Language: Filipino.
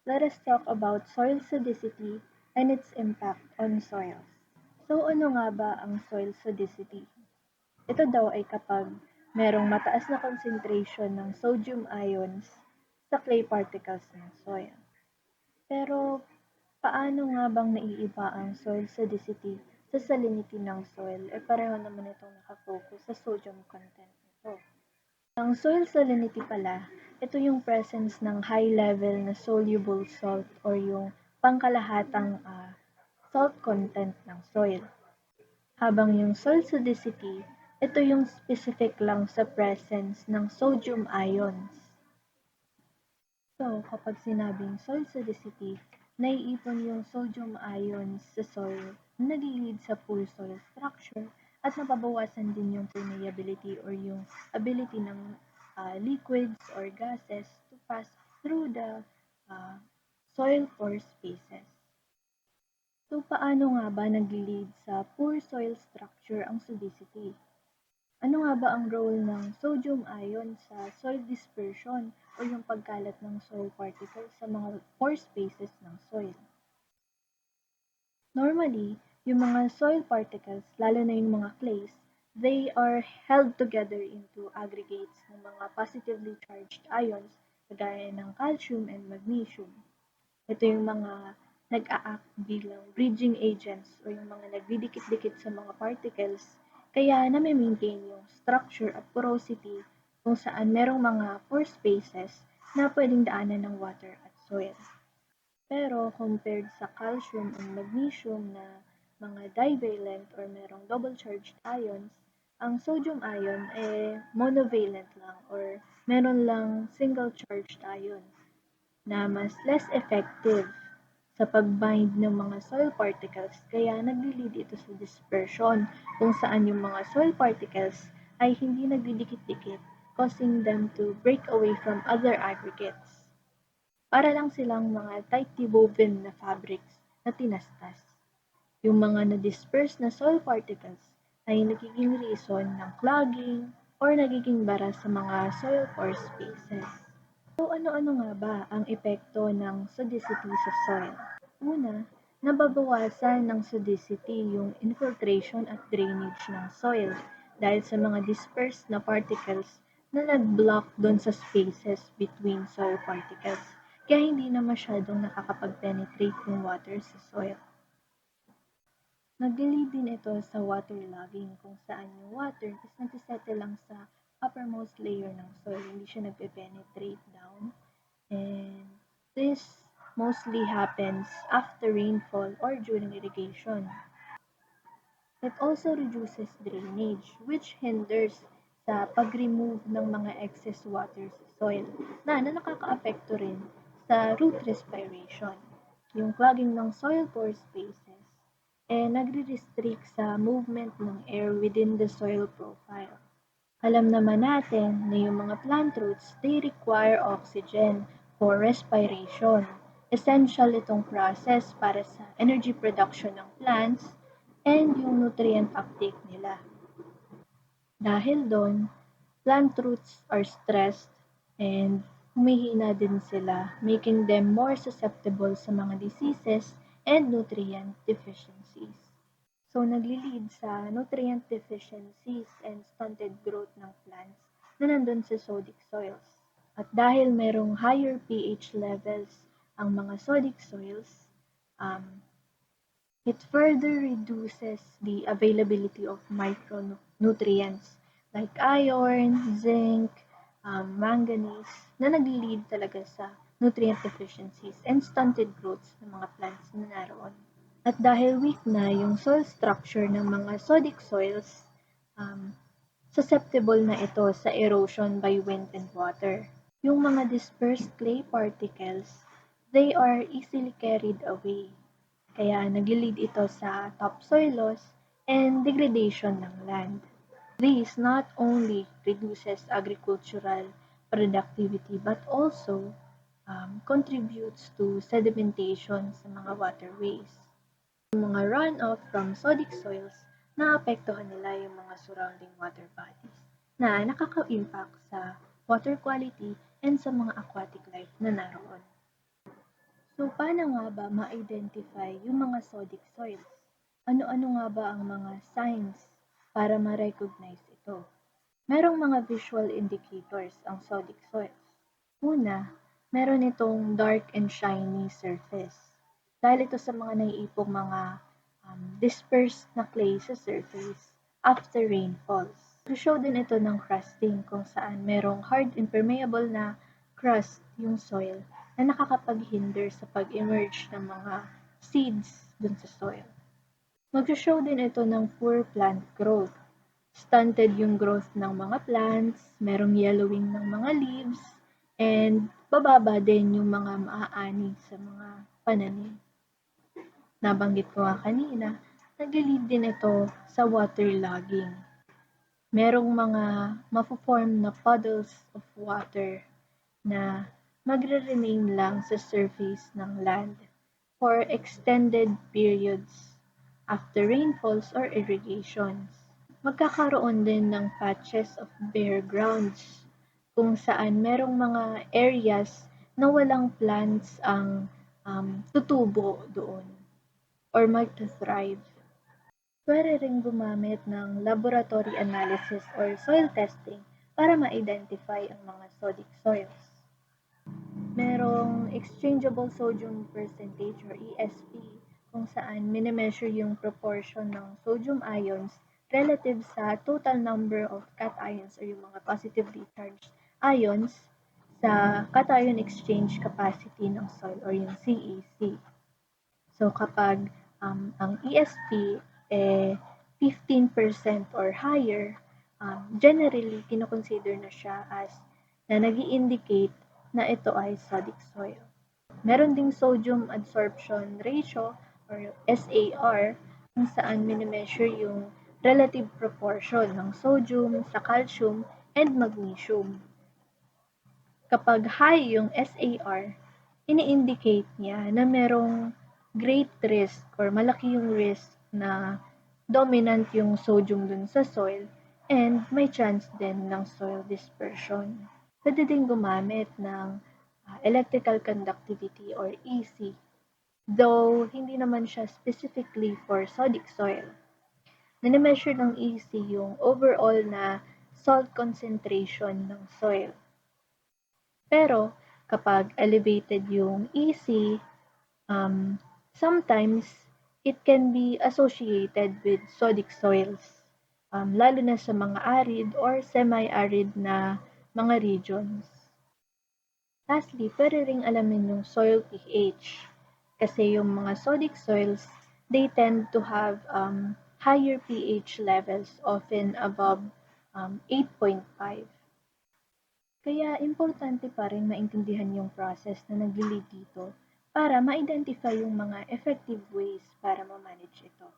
let us talk about soil sodicity and its impact on soils. So ano nga ba ang soil sodicity? Ito daw ay kapag merong mataas na concentration ng sodium ions sa clay particles ng soil. Pero paano nga bang naiiba ang soil acidity sa salinity ng soil? Pareho naman itong nakafocus sa sodium content nito. Ang soil salinity pala, ito yung presence ng high level na soluble salt or yung pangkalahatang salt content ng soil. Habang yung soil acidity, ito yung specific lang sa presence ng sodium ions. So, kapag sinabing soil acidity, naiipon yung sodium ions sa soil na nag-lead sa poor soil structure at nababawasan din yung permeability or yung ability ng liquids or gases to pass through the soil pore spaces. So, paano nga ba nag-lead sa poor soil structure ang sodicity? Ano nga ba ang role ng sodium ion sa soil dispersion o yung pagkalat ng soil particles sa mga pore spaces ng soil? Normally, yung mga soil particles, lalo na yung mga clays, they are held together into aggregates ng mga positively charged ions kagaya ng calcium and magnesium. Ito yung mga nag-a-act bilang bridging agents o yung mga nagdidikit-dikit sa mga particles kaya nami-maintain yung structure at porosity kung saan merong mga pore spaces na pwedeng daanan ng water at soil. Pero compared sa calcium and magnesium na mga divalent or merong double charged ions, ang sodium ion monovalent lang or meron lang single charged ion na mas less effective sa pag-bind ng mga soil particles kaya nagli-lead ito sa dispersion kung saan yung mga soil particles ay hindi nagdidikit-dikit, causing them to break away from other aggregates. Para lang silang mga tightly woven na fabrics na tinastas. Yung mga na-disperse na soil particles ay nagiging reason ng clogging or nagiging bara sa mga soil pore spaces. So ano-ano nga ba ang epekto ng sodicity sa soil? Una, nababawasan ng sodicity yung infiltration at drainage ng soil dahil sa mga dispersed na particles na nag-block doon sa spaces between soil particles. Kaya hindi na masyadong nakakapag-penetrate yung water sa soil. Nag-lead din ito sa waterlogging kung saan yung water is nagsisettle lang sa uppermost layer ng soil, hindi siya nagpe-penetrate down. And this mostly happens after rainfall or during irrigation. It also reduces drainage, which hinders sa pag-remove ng mga excess water sa soil na nakaka-apekto rin sa root respiration. Yung clogging ng soil pore spaces nagre-restrict sa movement ng air within the soil profile. Alam naman natin na yung mga plant roots, they require oxygen for respiration. Essential itong process para sa energy production ng plants and yung nutrient uptake nila. Dahil doon, plant roots are stressed and humihina din sila, making them more susceptible sa mga diseases and nutrient deficiencies. So, nagli-lead sa nutrient deficiencies and stunted growth ng plants na nandun sa sodic soils. At dahil merong higher pH levels ang mga sodic soils, it further reduces the availability of micronutrients like iron, zinc, manganese na nagli-lead talaga sa nutrient deficiencies and stunted growths ng mga plants na naroon. At dahil weak na yung soil structure ng mga sodic soils, susceptible na ito sa erosion by wind and water. Yung mga dispersed clay particles, they are easily carried away. Kaya nagli-lead ito sa topsoil loss and degradation ng land. This not only reduces agricultural productivity but also contributes to sedimentation sa mga waterways. Yung mga runoff from sodic soils, naapektuhan nila yung mga surrounding water bodies na nakaka-impact sa water quality and sa mga aquatic life na naroon. So, paano nga ba ma-identify yung mga sodic soils? Ano-ano nga ba ang mga signs para ma-recognize ito? Merong mga visual indicators ang sodic soils. Una, meron itong dark and shiny surface. Dahil ito sa mga naiipong mga dispersed na clay sa surface after rainfalls. Show din ito ng crusting kung saan merong hard impermeable na crust yung soil na nakakapag-hinder sa pag-emerge ng mga seeds dun sa soil. Mag-show din ito ng poor plant growth. Stunted yung growth ng mga plants, merong yellowing ng mga leaves, and bababa din yung mga maaani sa mga pananim. Nabanggit ko nga kanina, nag-lead din ito sa waterlogging. Merong mga mafo-form na puddles of water na magre-remain lang sa surface ng land for extended periods after rainfalls or irrigations. Magkakaroon din ng patches of bare grounds kung saan merong mga areas na walang plants ang tutubo doon or mag-thrive. Pwede ring gumamit ng laboratory analysis or soil testing para ma-identify ang mga sodic soils. Merong exchangeable sodium percentage or ESP kung saan minimeasure yung proportion ng sodium ions relative sa total number of cations or yung mga positively charged ions sa cation exchange capacity ng soil or yung CEC. So kapag ang ESP 15% or higher, generally kinoconsider na siya as na nag-i-indicate na ito ay sodic soil. Meron ding sodium adsorption ratio or SAR kung saan minimeasure yung relative proportion ng sodium sa calcium and magnesium. Kapag high yung SAR, ini-indicate niya na merong great risk or malaki yung risk na dominant yung sodium dun sa soil and may chance din ng soil dispersion. Pwede din gumamit ng electrical conductivity or EC, though hindi naman siya specifically for sodic soil. Nanimeasure ng EC yung overall na salt concentration ng soil. Pero kapag elevated yung EC, sometimes it can be associated with sodic soils, lalo na sa mga arid or semi-arid na mga regions. Lastly, pwede ring alamin yung soil pH kasi yung mga sodic soils, they tend to have higher pH levels, often above 8.5. Kaya importante pa rin maintindihan yung process na nag-lead dito para ma-identify yung mga effective ways para ma-manage ito.